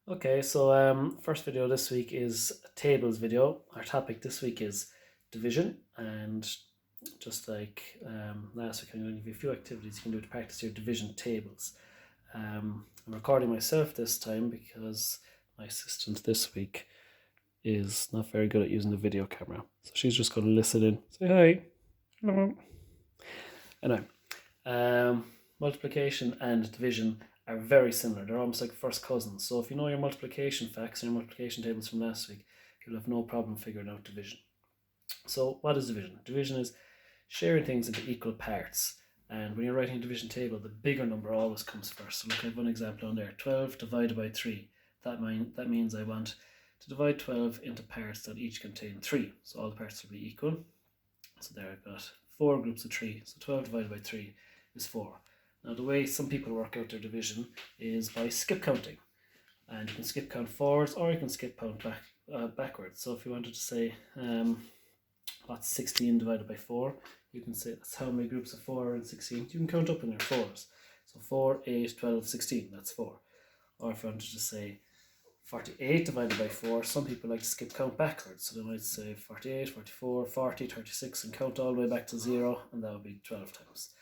Okay, so first video this week is a tables video. Our topic this week is division, and just like last week, I'm going to give you a few activities you can do to practice your division tables. I'm recording myself this time because my assistant this week is not very good at using the video camera, so she's just going to listen in, say hi, hello. Anyway, multiplication and division are very similar. They're almost like first cousins. So if you know your multiplication facts and your multiplication tables from last week, you'll have no problem figuring out division. So what is division? Division is sharing things into equal parts. And when you're writing a division table, the bigger number always comes first. So look, I have one example on there. 12 divided by 3. That means I want to divide 12 into parts that each contain 3. So all the parts will be equal. So there I've got 4 groups of 3. So 12 divided by 3 is 4. Now the way some people work out their division is by skip counting. And you can skip count forwards or you can skip count backwards. So if you wanted to say what's 16 divided by 4, you can say that's how many groups of 4 are in 16. You can count up in your 4s. So 4, 8, 12, 16, that's 4. Or if you wanted to say 48 divided by 4, some people like to skip count backwards. So they might say 48, 44, 40, 36 and count all the way back to 0, and that would be 12 times.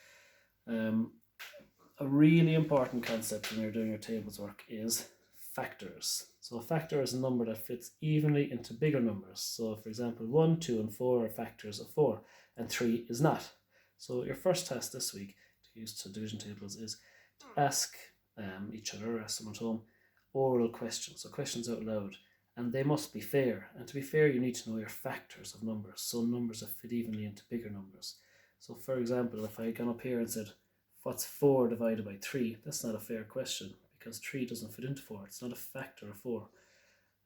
A really important concept when you're doing your tables work is factors. So a factor is a number that fits evenly into bigger numbers. So for example, 1, 2 and 4 are factors of 4 and 3 is not. So your first task this week to use to division tables is to ask each other, ask someone at home, oral questions, so questions out loud, and they must be fair. And to be fair, you need to know your factors of numbers, so numbers that fit evenly into bigger numbers. So for example, if I had gone up here and said, what's 4 divided by 3? That's not a fair question because 3 doesn't fit into 4. It's not a factor of 4.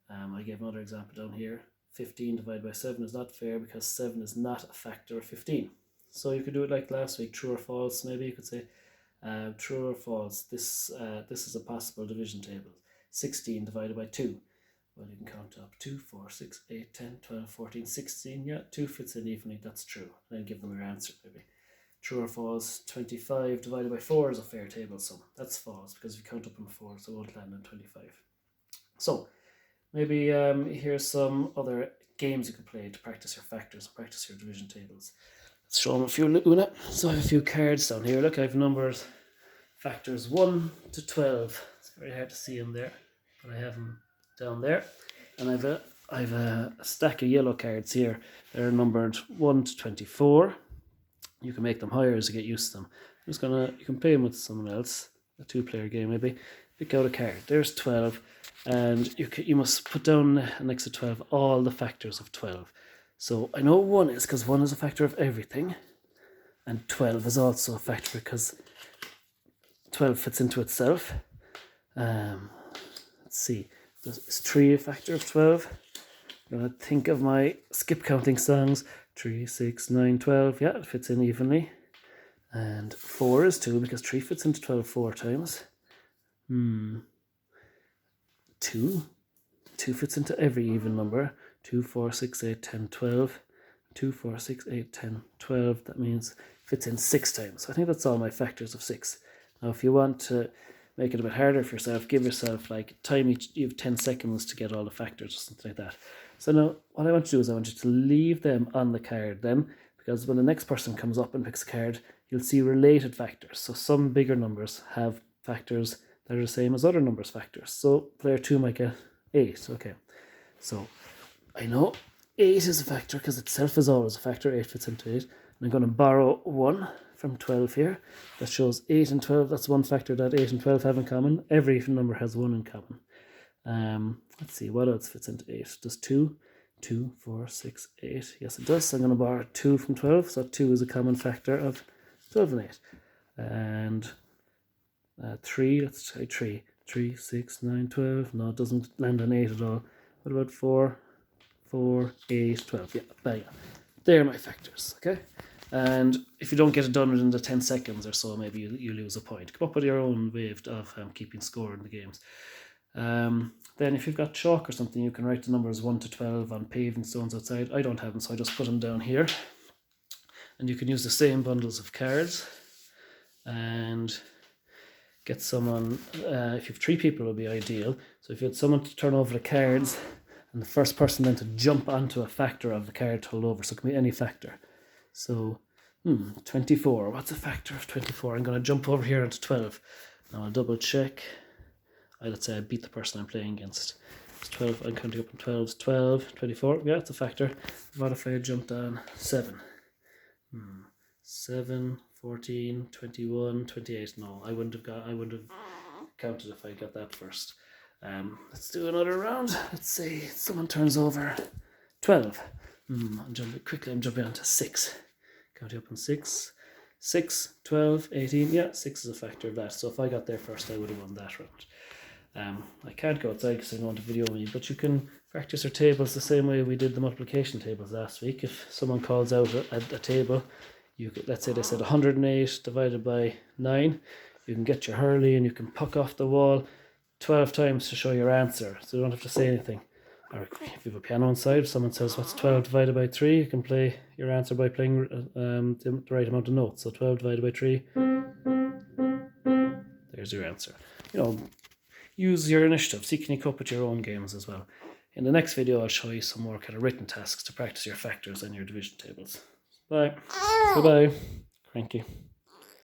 I gave another example down here. 15 divided by 7 is not fair because 7 is not a factor of 15. So you could do it like last week, true or false. Maybe you could say true or false. This is a possible division table. 16 divided by 2. Well, you can count up 2, 4, 6, 8, 10, 12, 14, 16. Yeah, 2 fits in evenly. That's true. And then give them your answer maybe. True or false, 25 divided by 4 is a fair table sum. That's false because if you count up in 4, so it won't land on 25. So maybe here's some other games you could play to practice your factors and practice your division tables. Let's show them a few, Una. So I have a few cards down here. Look, I have numbers, factors 1 to 12. It's very hard to see them there, but I have them down there. And I have a stack of yellow cards here. They're numbered 1 to 24. You can make them higher as you get used to them. You can play them with someone else, a 2-player game maybe. Pick out a card. There's 12, and you must put down next to 12 all the factors of 12. So I know 1 is because 1 is a factor of everything, and 12 is also a factor because 12 fits into itself. Let's see, is 3 a factor of 12? I'm going to think of my skip counting songs. 3, 6, 9, 12. Yeah, it fits in evenly. And 4 is 2 because 3 fits into 12 4 times. 2. 2 fits into every even number. 2, 4, 6, 8, 10, 12. 2, 4, 6, 8, 10, 12. That means it fits in 6 times. So I think that's all my factors of 6. Now, if you want to make it a bit harder for yourself, give yourself like time each. You have 10 seconds to get all the factors or something like that. So now what I want to do is I want you to leave them on the card then, because when the next person comes up and picks a card, you'll see related factors. So some bigger numbers have factors that are the same as other numbers' factors. So player 2 might get 8. Okay, so I know 8 is a factor because itself is always a factor. 8 fits into 8. And I'm going to borrow 1 from 12 here. That shows 8 and 12. That's one factor that 8 and 12 have in common. Every even number has 1 in common. Let's see, what else fits into 8? Does 2, 2, 4, 6, 8? Yes, it does. So I'm going to borrow 2 from 12. So 2 is a common factor of 12 and 8. And 3, let's try 3. 3, 6, 9, 12. No, it doesn't land on 8 at all. What about 4, 4, 8, 12? Yeah, bang. They're my factors, okay? And if you don't get it done within the 10 seconds or so, maybe you lose a point. Come up with your own way of keeping score in the games. Then if you've got chalk or something, you can write the numbers 1 to 12 on paving stones outside. I don't have them, so I just put them down here. And you can use the same bundles of cards. And get someone, if you have 3 people, it would be ideal. So if you had someone to turn over the cards, and the first person then to jump onto a factor of the card to hold over. So it can be any factor. So 24. What's a factor of 24? I'm going to jump over here into 12. Now I'll double check. Let's say I beat the person I'm playing against. It's 12. I'm counting up on 12. 12, 24. Yeah, it's a factor. What if I jumped on 7? 7, 14, 21, 28. No, I wouldn't have counted if I got that first. Let's do another round. Let's say someone turns over 12. I'm jumping on to 6. Counting up on 6. 6, 12, 18. Yeah, 6 is a factor of that. So if I got there first, I would have won that round. I can't go outside because I don't want to video me, but you can practice your tables the same way we did the multiplication tables last week. If someone calls out a table, you could, let's say they said 108 divided by 9, you can get your hurley and you can puck off the wall 12 times to show your answer, so you don't have to say anything. Or if you have a piano inside, if someone says what's 12 divided by 3, you can play your answer by playing the right amount of notes. So 12 divided by 3, there's your answer. Use your initiative. See, can you cope with your own games as well. In the next video, I'll show you some more kind of written tasks to practice your factors and your division tables. Bye. Goodbye. Cranky.